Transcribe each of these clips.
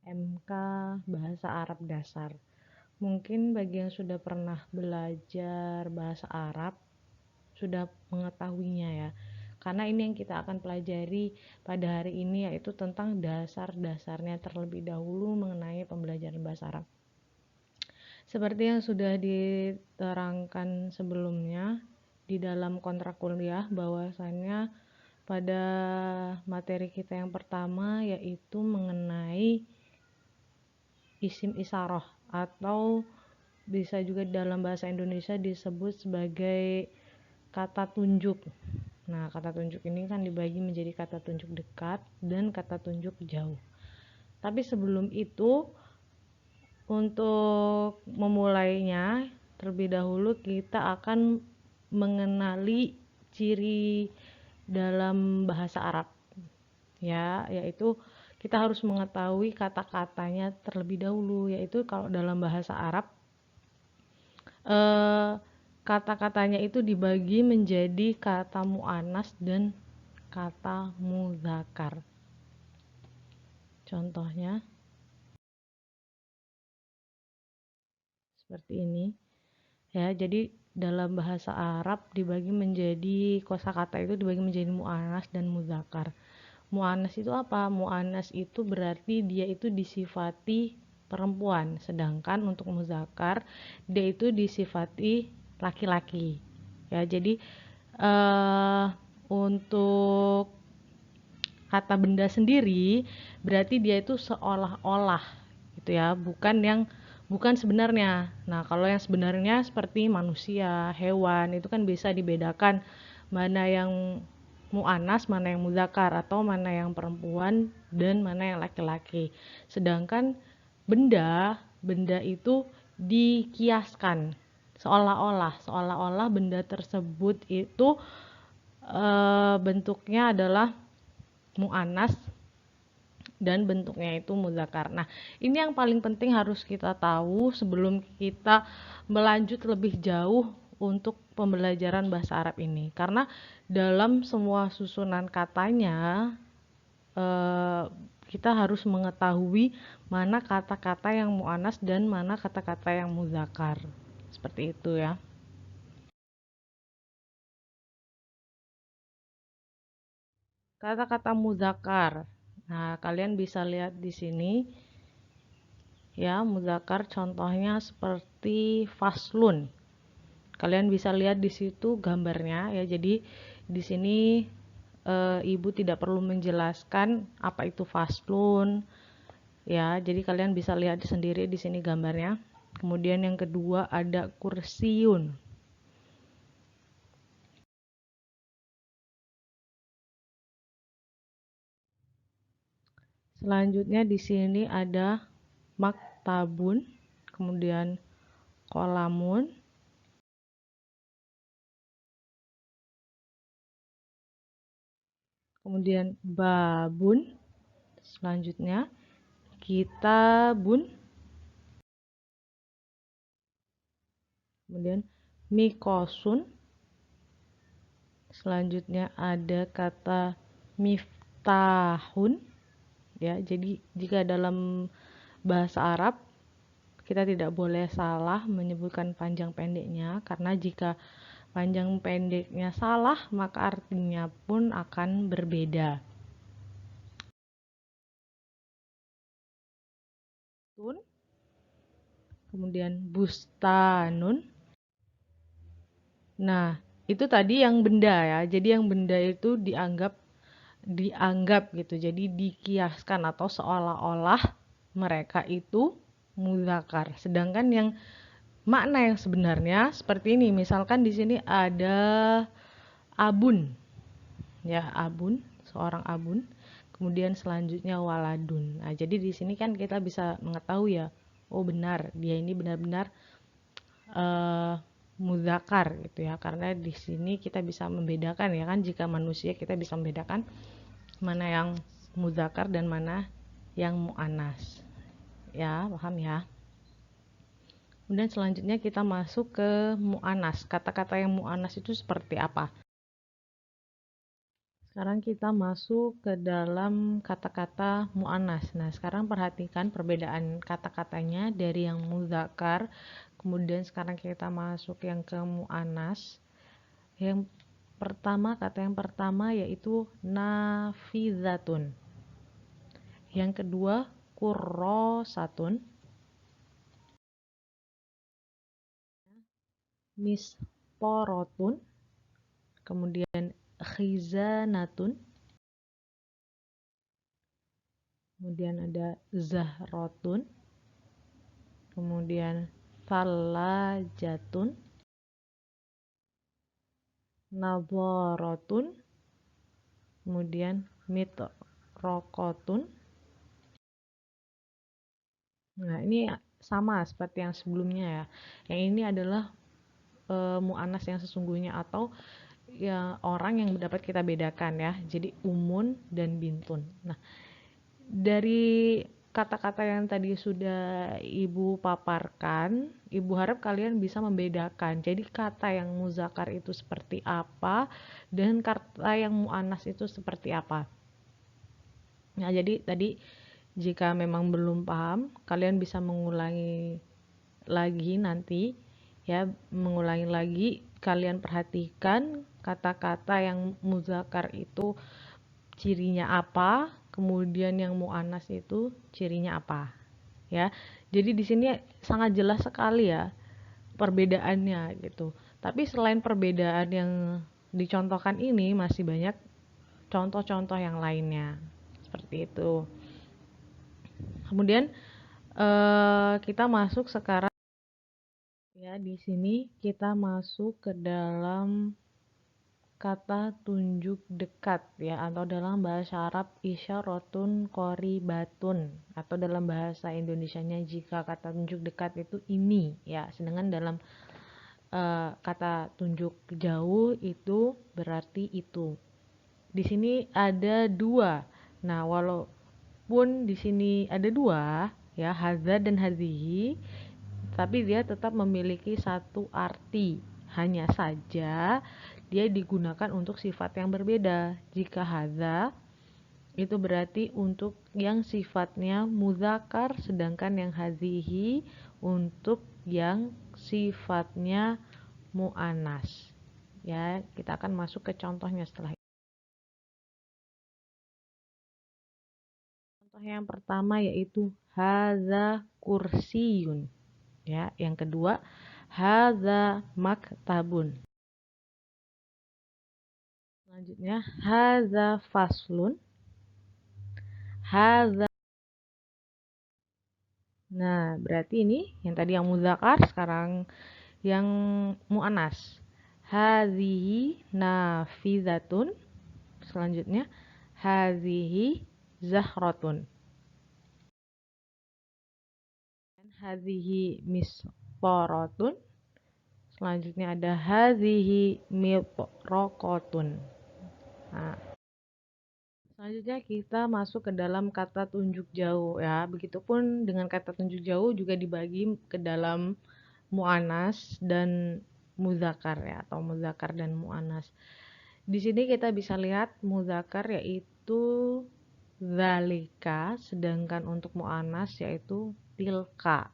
MK Bahasa Arab Dasar. Mungkin bagi yang sudah pernah belajar bahasa Arab sudah mengetahuinya ya. Karena ini yang kita akan pelajari pada hari ini, yaitu tentang dasar-dasarnya terlebih dahulu mengenai pembelajaran bahasa Arab. Seperti yang sudah diterangkan sebelumnya di dalam kontrak kuliah, bahwasannya pada materi kita yang pertama yaitu mengenai isim isaroh, atau bisa juga dalam bahasa Indonesia disebut sebagai kata tunjuk. Nah, kata tunjuk ini kan dibagi menjadi kata tunjuk dekat dan kata tunjuk jauh. Tapi sebelum itu, untuk memulainya, terlebih dahulu kita akan mengenali ciri dalam bahasa Arab. Ya, yaitu kita harus mengetahui kata-katanya terlebih dahulu, yaitu kalau dalam bahasa Arab kata-katanya itu dibagi menjadi kata muannas dan kata mudzakkar. Contohnya seperti ini ya. Jadi dalam bahasa Arab dibagi menjadi, kosakata itu dibagi menjadi muannas dan mudzakkar. Muannas itu apa? Muannas itu berarti dia itu disifati perempuan, sedangkan untuk mudzakkar dia itu disifati laki-laki. Ya, jadi untuk kata benda sendiri berarti dia itu seolah-olah gitu ya, bukan sebenarnya. Nah, kalau yang sebenarnya seperti manusia, hewan, itu kan bisa dibedakan mana yang mu'anas, mana yang mudzakkar, atau mana yang perempuan dan mana yang laki-laki. Sedangkan benda itu dikiaskan, seolah-olah benda tersebut itu bentuknya adalah mu'anas dan bentuknya itu mudzakkar. Nah, ini yang paling penting harus kita tahu sebelum kita melanjut lebih jauh untuk pembelajaran bahasa Arab ini. Karena dalam semua susunan katanya kita harus mengetahui mana kata-kata yang mu'anas dan mana kata-kata yang mudzakkar. Seperti itu ya. Kata-kata mudzakkar. Nah, kalian bisa lihat di sini ya, mudzakkar contohnya seperti faslun. Kalian bisa lihat di situ gambarnya ya. Jadi di sini ibu tidak perlu menjelaskan apa itu faslun ya. Jadi kalian bisa lihat sendiri di sini gambarnya. Kemudian yang kedua ada kursiun. Selanjutnya di sini ada maktabun, kemudian kolamun, kemudian babun, selanjutnya kitabun, kemudian mikosun, selanjutnya ada kata miftahun ya. Jadi jika dalam bahasa Arab kita tidak boleh salah menyebutkan panjang pendeknya, karena jika panjang pendeknya salah maka artinya pun akan berbeda. Kemudian bustanun. Nah, itu tadi yang benda ya. Jadi yang benda itu dianggap gitu. Jadi dikiaskan atau seolah-olah mereka itu mudzakkar. Sedangkan yang makna yang sebenarnya seperti ini. Misalkan di sini ada abun. Ya, abun, seorang abun. Kemudian selanjutnya waladun. Nah, jadi di sini kan kita bisa mengetahui ya, oh benar, dia ini benar-benar mudzakkar gitu ya, karena di sini kita bisa membedakan ya kan, jika manusia kita bisa membedakan mana yang mudzakkar dan mana yang muannas ya, paham ya. Kemudian selanjutnya kita masuk ke muannas. Kata-kata yang muannas itu seperti apa? Sekarang kita masuk ke dalam kata-kata mu'annas. Nah, sekarang perhatikan perbedaan kata-katanya dari yang muzakkar, kemudian sekarang kita masuk yang ke mu'annas. Yang pertama, kata yang pertama yaitu nafizatun. Yang kedua, kurrosatun. Misporotun. Kemudian khizanatun. Kemudian ada zahrotun. Kemudian falajatun. Nadharatun. Kemudian mitrokotun. Nah, ini sama seperti yang sebelumnya ya. Yang ini adalah mu'annas yang sesungguhnya atau ya orang yang dapat kita bedakan ya. Jadi umun dan bintun. Nah, dari kata-kata yang tadi sudah Ibu paparkan, Ibu harap kalian bisa membedakan. Jadi kata yang muzakkar itu seperti apa dan kata yang mu'annas itu seperti apa. Nah, jadi tadi jika memang belum paham, kalian bisa mengulangi lagi nanti ya, mengulangi lagi, kalian perhatikan kata-kata yang muzakkar itu cirinya apa, kemudian yang mu'annas itu cirinya apa ya. Jadi di sini sangat jelas sekali ya perbedaannya gitu. Tapi selain perbedaan yang dicontohkan ini masih banyak contoh-contoh yang lainnya seperti itu. Kemudian kita masuk sekarang ya, di sini kita masuk ke dalam kata tunjuk dekat ya, atau dalam bahasa Arab isyaratun qoribatun, atau dalam bahasa Indonesianya jika kata tunjuk dekat itu ini ya, sedangkan dalam kata tunjuk jauh itu berarti itu. Di sini ada dua. Nah, walaupun di sini ada dua ya, hadza dan hadzihi, tapi dia tetap memiliki satu arti. Hanya saja dia digunakan untuk sifat yang berbeda. Jika hadza itu berarti untuk yang sifatnya muzakkar, sedangkan yang hadzihi untuk yang sifatnya mu'annas. Ya, kita akan masuk ke contohnya setelah ini. Contoh yang pertama yaitu hadza kursiyun. Ya, yang kedua hadza maktabun. Selanjutnya hadza faslun. Hadza. Nah, berarti ini yang tadi yang muzakkar, sekarang yang muannas. Hadhihi nafizatun. Selanjutnya hadhihi zahratun. Hadhihi misparatun. Selanjutnya ada hadhihi mitrokotun. Nah, selanjutnya kita masuk ke dalam kata tunjuk jauh ya. Begitupun dengan kata tunjuk jauh juga dibagi ke dalam mu'annas dan muzakkar ya, atau muzakkar dan mu'annas. Di sini kita bisa lihat muzakkar yaitu zalika, sedangkan untuk mu'annas yaitu tilka.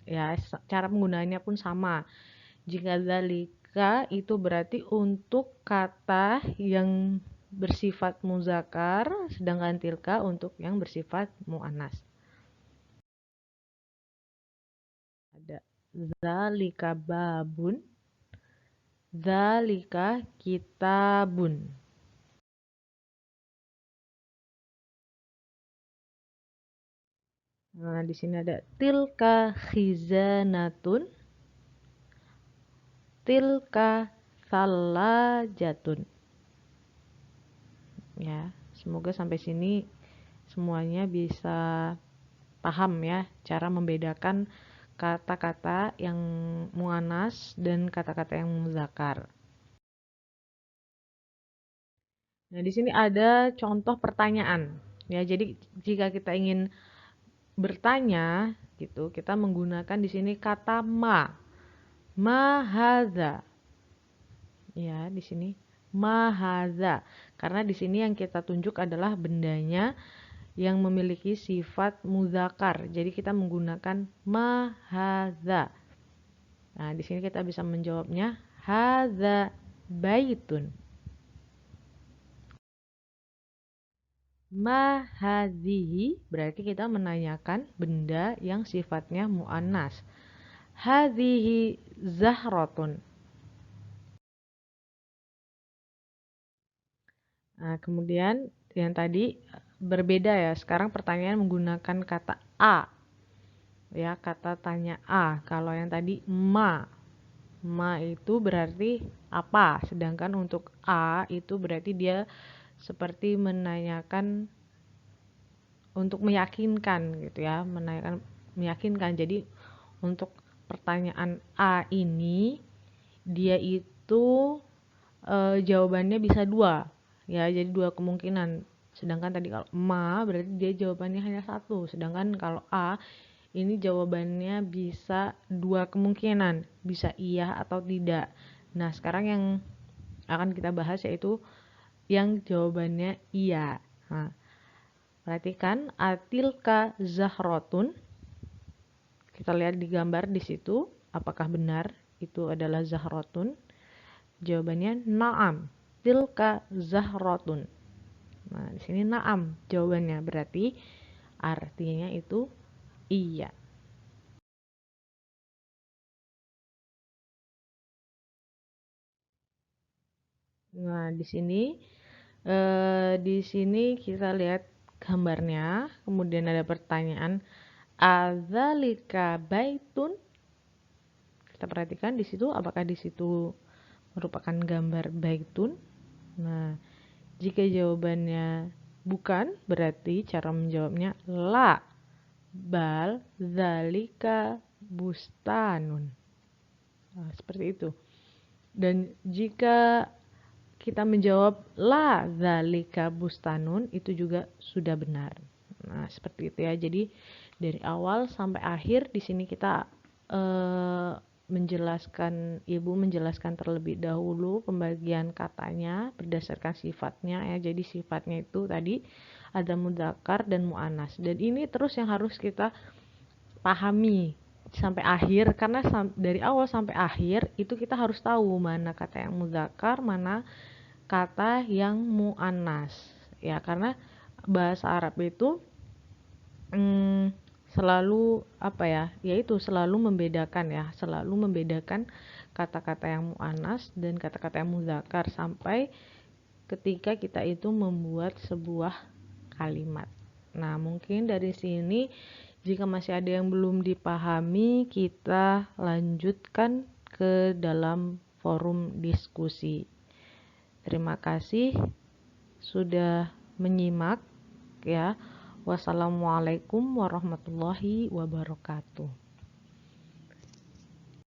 Ya, cara penggunaannya pun sama. Jika zalika itu berarti untuk kata yang bersifat muzakkar, sedangkan tilka untuk yang bersifat mu'annas. Ada zalika babun, zalika kitabun. Nah, di sini ada tilka khizanatun, tilka salajatun. Ya, semoga sampai sini semuanya bisa paham ya cara membedakan kata-kata yang muannas dan kata-kata yang muzakkar. Nah, di sini ada contoh pertanyaan. Ya, jadi jika kita ingin bertanya gitu, kita menggunakan di sini kata ma. Ma hadza. Ya, di sini ma hadza. Karena di sini yang kita tunjuk adalah bendanya yang memiliki sifat mudzakkar. Jadi kita menggunakan ma hadza. Nah, di sini kita bisa menjawabnya hadza baitun. Ma hadhihi berarti kita menanyakan benda yang sifatnya muannas. Hadhihi zahratun. Nah, kemudian yang tadi berbeda ya. Sekarang pertanyaan menggunakan kata a. Ya, kata tanya a. Kalau yang tadi ma. Ma itu berarti apa? Sedangkan untuk a itu berarti dia seperti menanyakan untuk meyakinkan gitu ya, menanyakan meyakinkan. Jadi untuk pertanyaan a ini dia itu jawabannya bisa dua ya, jadi dua kemungkinan. Sedangkan tadi kalau ma berarti dia jawabannya hanya satu, sedangkan kalau a ini jawabannya bisa dua kemungkinan, bisa iya atau tidak. Nah, sekarang yang akan kita bahas yaitu yang jawabannya iya. Nah, perhatikan atilka zahrotun. Kita lihat di gambar di situ, apakah benar itu adalah zahrotun? Jawabannya na'am. Tilka zahrotun. Nah, di sini na'am jawabannya, berarti artinya itu iya. Nah, di sini kita lihat gambarnya, kemudian ada pertanyaan, adzalika baitun? Kita perhatikan di situ, apakah di situ merupakan gambar baitun? Nah, jika jawabannya bukan, berarti cara menjawabnya la, bal dzalika bustanun. Nah, seperti itu. Dan jika kita menjawab la dzalika bustanun, itu juga sudah benar. Nah, seperti itu ya. Jadi dari awal sampai akhir di sini kita Ibu menjelaskan terlebih dahulu pembagian katanya berdasarkan sifatnya ya. Jadi sifatnya itu tadi ada mudzakkar dan muannas. Dan ini terus yang harus kita pahami sampai akhir, karena dari awal sampai akhir itu kita harus tahu mana kata yang mudzakkar, mana kata yang muannas ya, karena bahasa Arab itu selalu yaitu selalu membedakan kata-kata yang muannas dan kata-kata yang mudzakkar sampai ketika kita itu membuat sebuah kalimat. Nah, mungkin dari sini jika masih ada yang belum dipahami, kita lanjutkan ke dalam forum diskusi. Terima kasih sudah menyimak ya. Wassalamualaikum warahmatullahi wabarakatuh.